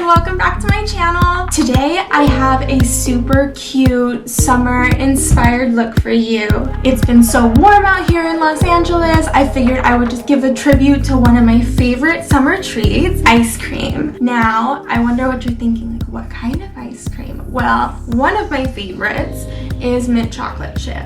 welcome back to my channel. Today I have a super cute summer inspired look for you. It's been so warm out here in Los Angeles, I figured I would just give a tribute to one of my favorite summer treats, ice cream. Now, I wonder what you're thinking, like what kind of ice cream? Well, one of my favorites is mint chocolate chip.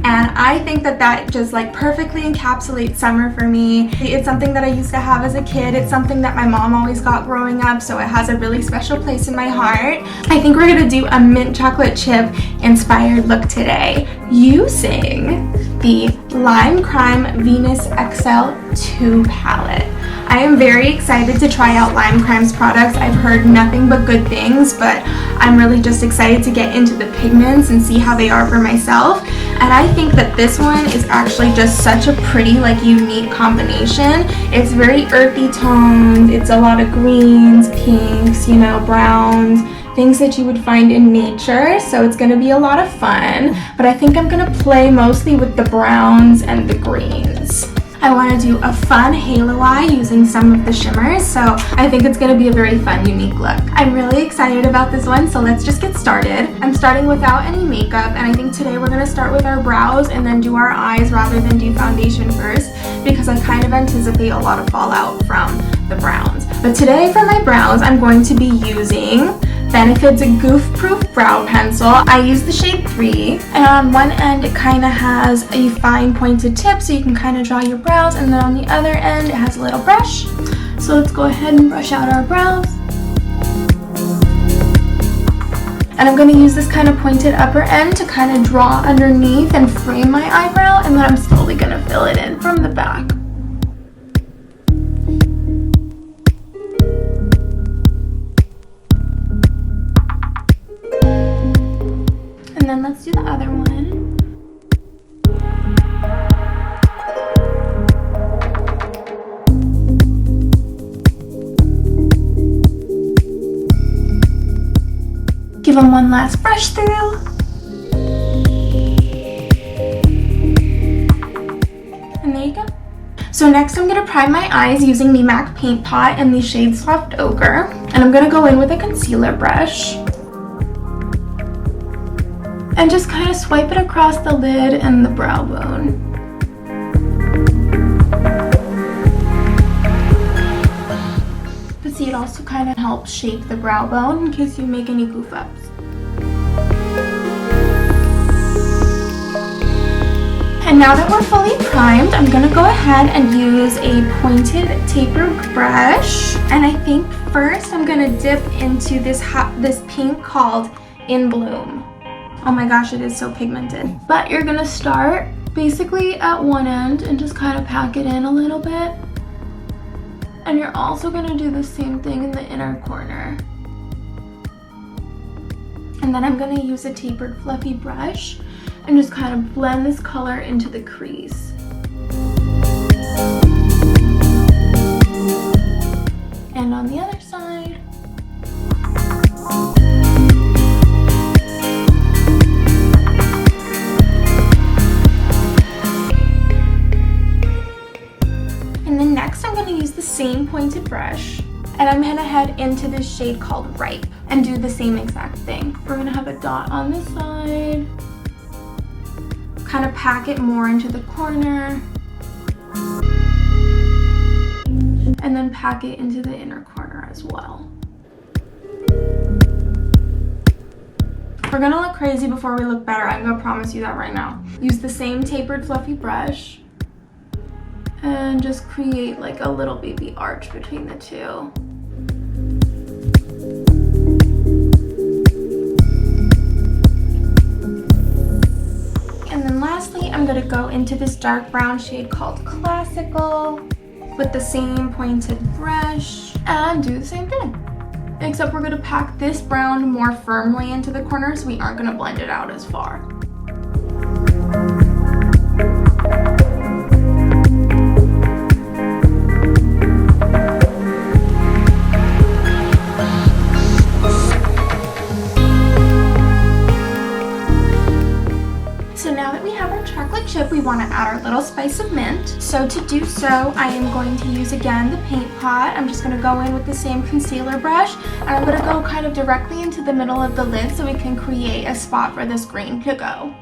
And I think that just like perfectly encapsulates summer for me. It's something that I used to have as a kid. It's something that my mom always got growing up, so it has a really special place in my heart. I think we're gonna do a mint chocolate chip inspired look today using the Lime Crime Venus XL 2 palette. I am very excited to try out Lime Crime's products. I've heard nothing but good things, but I'm really just excited to get into the pigments and see how they are for myself. And I think that this one is actually just such a pretty, like, unique combination. It's very earthy toned. It's a lot of greens, pinks, you know, browns, things that you would find in nature. So it's going to be a lot of fun. But I think I'm going to play mostly with the browns and the greens. I want to do a fun halo eye using some of the shimmers, so I think it's going to be a very fun, unique look. I'm really excited about this one, so let's just get started. I'm starting without any makeup, and I think today we're going to start with our brows and then do our eyes rather than do foundation first, because I kind of anticipate a lot of fallout from the browns. But today for my brows, I'm going to be using Benefit's Goof Proof Brow Pencil. I use the shade 3, and on one end it kind of has a fine pointed tip so you can kind of draw your brows, and then on the other end it has a little brush. So let's go ahead and brush out our brows. And I'm going to use this kind of pointed upper end to kind of draw underneath and frame my eyebrow, and then I'm slowly going to fill it in from the back. And then let's do the other one. Give them one last brush through. And there you go. So next I'm going to prime my eyes using the MAC Paint Pot in the shade Soft Ochre. And I'm going to go in with a concealer brush. And just kind of swipe it across the lid and the brow bone. But see, it also kind of helps shape the brow bone in case you make any goof ups. And now that we're fully primed, I'm going to go ahead and use a pointed tapered brush. And I think first I'm going to dip into this pink called In Bloom. Oh my gosh, it is so pigmented. But you're gonna start basically at one end and just kind of pack it in a little bit. And you're also gonna do the same thing in the inner corner. And then I'm gonna use a tapered fluffy brush and just kind of blend this color into the crease. And on the other side. Same pointed brush, and I'm gonna head into this shade called Ripe and do the same exact thing. We're gonna have a dot on this side, kind of pack it more into the corner, and then pack it into the inner corner as well. We're gonna look crazy before we look better, I'm gonna promise you that right now. Use the same tapered fluffy brush and just create like a little baby arch between the two. And then lastly, I'm going to go into this dark brown shade called Classical with the same pointed brush and do the same thing. Except we're going to pack this brown more firmly into the corner, so we aren't going to blend it out as far. chip, we want to add our little little spice of mint. So to do so, I am going to use again the paint pot. I'm just going to go in with the same concealer brush, and I'm going to go kind of directly into the middle of the lid so we can create a spot for this green to go.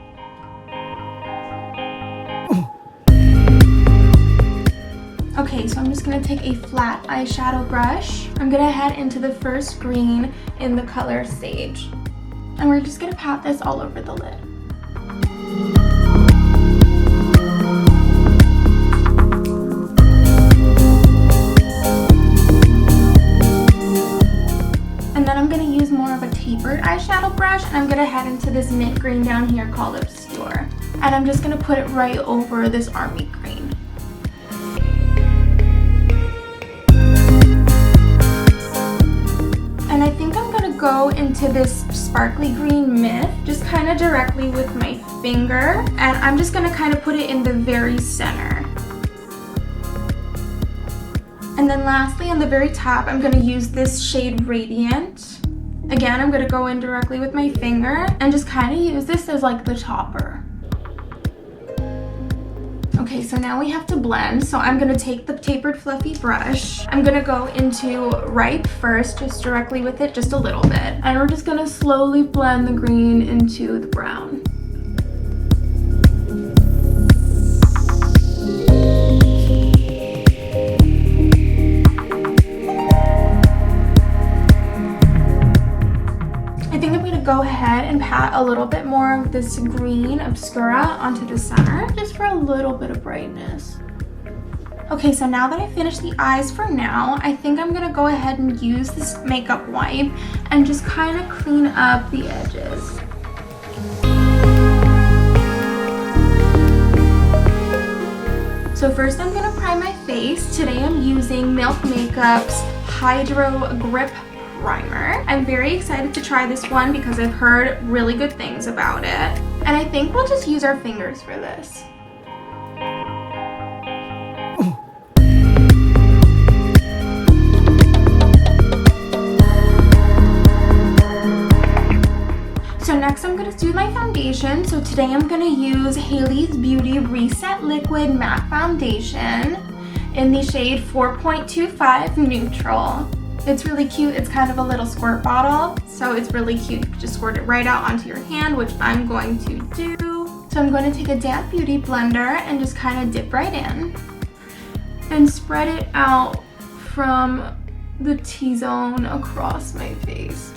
Okay, so I'm just going to take a flat eyeshadow brush. I'm going to head into the first green in the color Sage. And we're just going to pat this all over the lid. And then I'm going to use more of a tapered eyeshadow brush, and I'm going to head into this mint green down here called Obscure. And I'm just going to put it right over this army green. And I think I'm going to go into this sparkly green Myth, just kind of directly with my finger. And I'm just going to kind of put it in the very center. And then lastly, on the very top, I'm going to use this shade Radiant. Again, I'm going to go in directly with my finger and just kind of use this as like the topper. Okay, so now we have to blend. So I'm going to take the tapered fluffy brush. I'm going to go into Ripe first, just directly with it, just a little bit. And we're just going to slowly blend the green into the brown. I think I'm going to go ahead and pat a little bit more of this green Obscura onto the center, just for a little bit of brightness. Okay, so now that I finished the eyes for now, I think I'm going to go ahead and use this makeup wipe and just kind of clean up the edges. So first I'm going to prime my face. Today I'm using Milk Makeup's Hydro Grip Primer. I'm very excited to try this one because I've heard really good things about it. And I think we'll just use our fingers for this. So next I'm going to do my foundation. So today I'm going to use Haley's Beauty Reset Liquid Matte Foundation in the shade 4.25 Neutral. It's really cute. It's kind of a little squirt bottle, so it's really cute. You can just squirt it right out onto your hand, which I'm going to do. So I'm going to take a damp beauty blender and just kind of dip right in and spread it out from the T-zone across my face.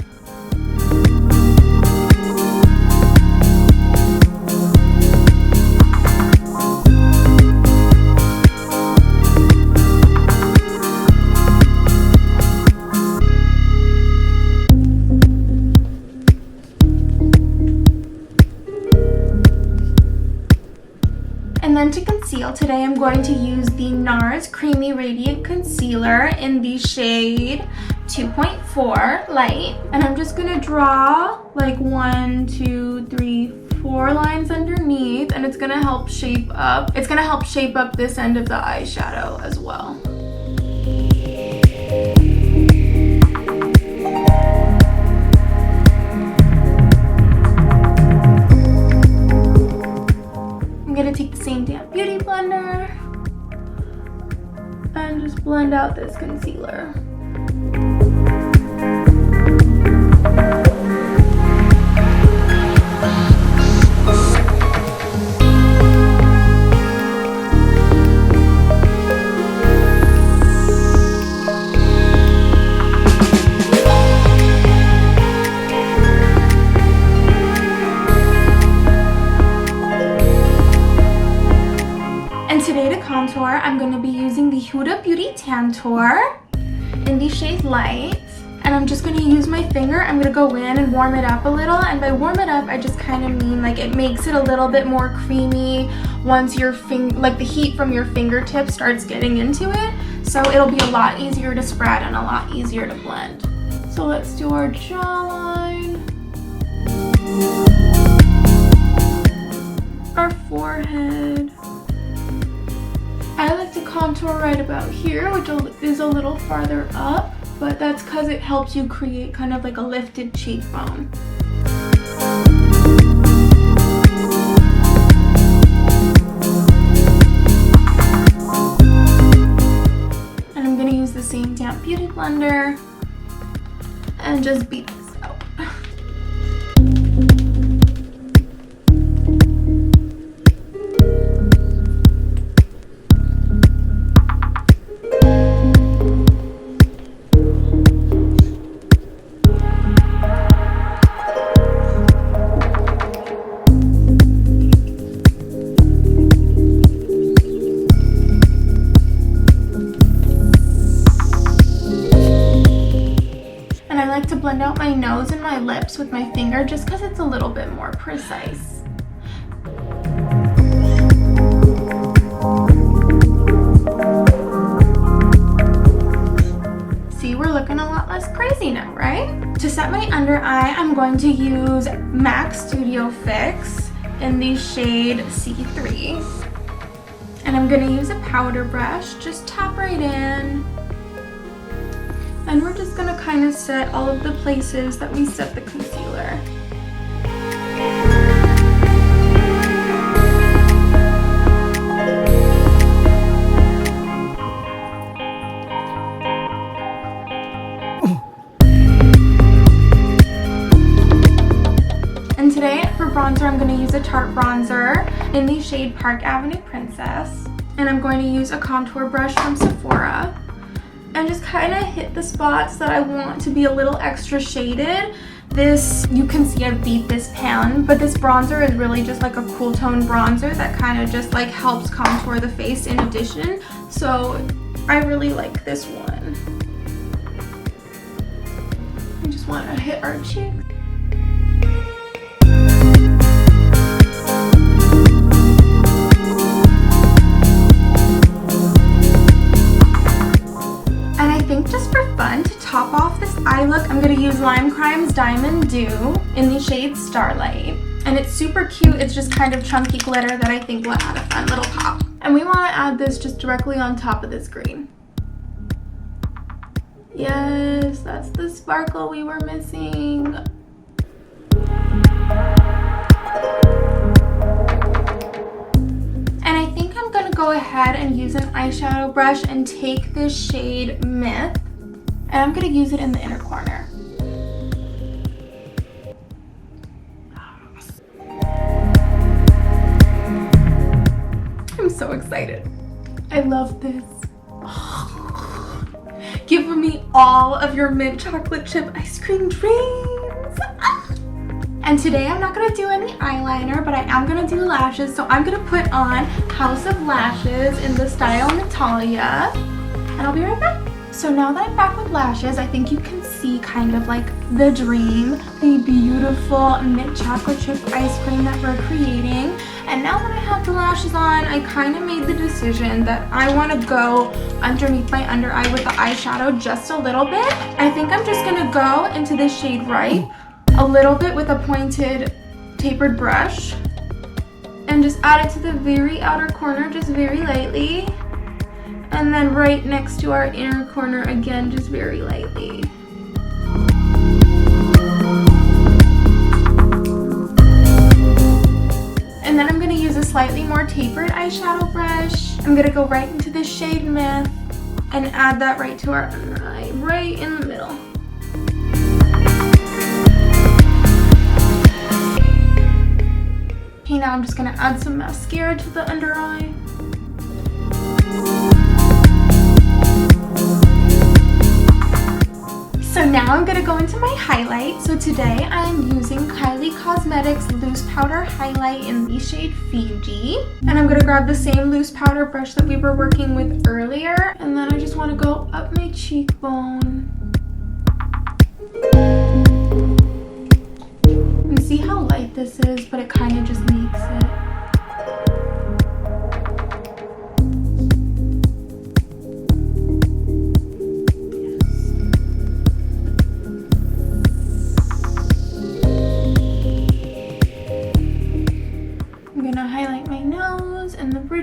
And then to conceal, today I'm going to use the Nars Creamy Radiant Concealer in the shade 2.4 Light. And I'm just going to draw like 1, 2, 3, 4 lines underneath, and it's going to help shape up. It's going to help shape up this end of the eyeshadow as well. I'm going to take the same damp beauty blender and just blend out this concealer. Tantour, I'm going to be using the Huda Beauty Tantour in the shade Light, and I'm just going to use my finger. I'm going to go in and warm it up a little, and by warm it up I just kind of mean like it makes it a little bit more creamy once your the heat from your fingertips starts getting into it, so it'll be a lot easier to spread and a lot easier to blend. So let's do our jawline, our forehead. I like to contour right about here, which is a little farther up, but that's because it helps you create kind of like a lifted cheekbone. blender and just beat this out. To blend out my nose and my lips with my finger just because it's a little bit more precise. See, we're looking a lot less crazy now, right? To set my under eye, I'm going to use MAC Studio Fix in the shade C3. And I'm going to use a powder brush, just tap right in. And we're just gonna kind of set all of the places that we set the concealer. And today for bronzer, I'm gonna use a Tarte bronzer in the shade Park Avenue Princess. And I'm going to use a contour brush from Sephora. And just kind of hit the spots that I want to be a little extra shaded. This, you can see I beat this pan, but this bronzer is really just like a cool tone bronzer that kind of just like helps contour the face in addition. So I really like this one. I just want to hit our cheeks. Just for fun, to top off this eye look, I'm going to use Lime Crime's Diamond Dew in the shade Starlight. And it's super cute. It's just kind of chunky glitter that I think will add a fun little pop. And we want to add this just directly on top of this green. Yes, that's the sparkle we were missing. And I think I'm going to go ahead and use an eyeshadow brush and take this shade Myth. And I'm going to use it in the inner corner. I'm so excited. I love this. Give me all of your mint chocolate chip ice cream dreams. And today I'm not going to do any eyeliner, but I am going to do lashes. So I'm going to put on House of Lashes in the style Natalia. And I'll be right back. So now that I'm back with lashes, I think you can see kind of like the dream, the beautiful mint chocolate chip ice cream that we're creating. And now that I have the lashes on, I kind of made the decision that I want to go underneath my under eye with the eyeshadow just a little bit. I think I'm just going to go into this shade Ripe a little bit with a pointed tapered brush and just add it to the very outer corner, just very lightly. And then right next to our inner corner again, just very lightly. And then I'm going to use a slightly more tapered eyeshadow brush. I'm going to go right into this shade Myth and add that right to our under eye, right in the middle. Okay, now I'm just going to add some mascara to the under eye. So now I'm going to go into my highlight. So today I'm using Kylie Cosmetics Loose Powder Highlight in the shade Fiji. And I'm going to grab the same loose powder brush that we were working with earlier. And then I just want to go up my cheekbone. And see how light this is, but it kind of just makes it.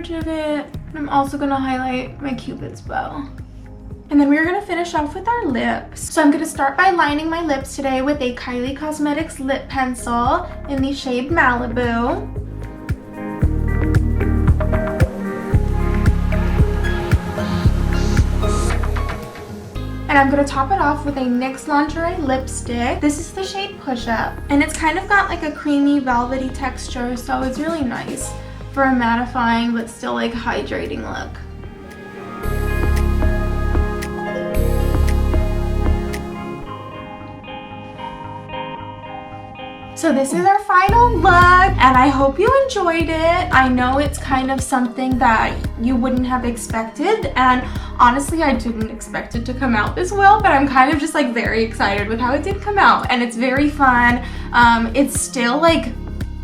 Of it. And I'm also going to highlight my Cupid's bow. And then we're going to finish off with our lips. So I'm going to start by lining my lips today with a Kylie Cosmetics lip pencil in the shade Malibu. And And I'm gonna top it off with a NYX Lingerie lipstick. This is the shade Push Up, and it's kind of got like a creamy velvety texture, so it's really nice for a mattifying but still like hydrating look. So this is our final look, and I hope you enjoyed it. I know it's kind of something that you wouldn't have expected, and honestly I didn't expect it to come out this well, but I'm kind of just like very excited with how it did come out, and it's very fun. It's still like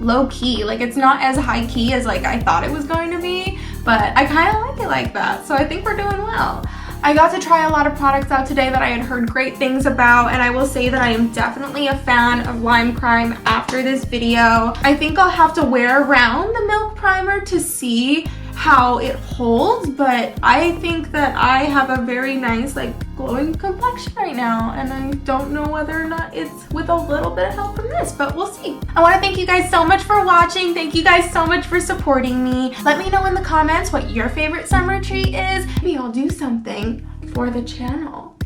low-key, like it's not as high-key as like I thought it was going to be, but I kind of like it like that, so I think we're doing well. I got to try a lot of products out today that I had heard great things about, and I will say that I am definitely a fan of Lime Crime after this video. I think I'll have to wear around the Milk Primer to see how it holds, but I think that I have a very nice like glowing complexion right now, and I don't know whether or not it's with a little bit of help from this, but we'll see. I want to thank you guys so much for watching. Thank you guys so much for supporting me. Let me know in the comments what your favorite summer treat is. Maybe I'll do something for the channel.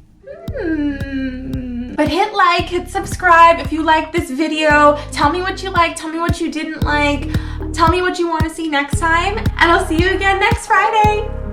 But hit like, hit subscribe if you liked this video. Tell me what you liked, tell me what you didn't like. Tell me what you want to see next time, and I'll see you again next Friday.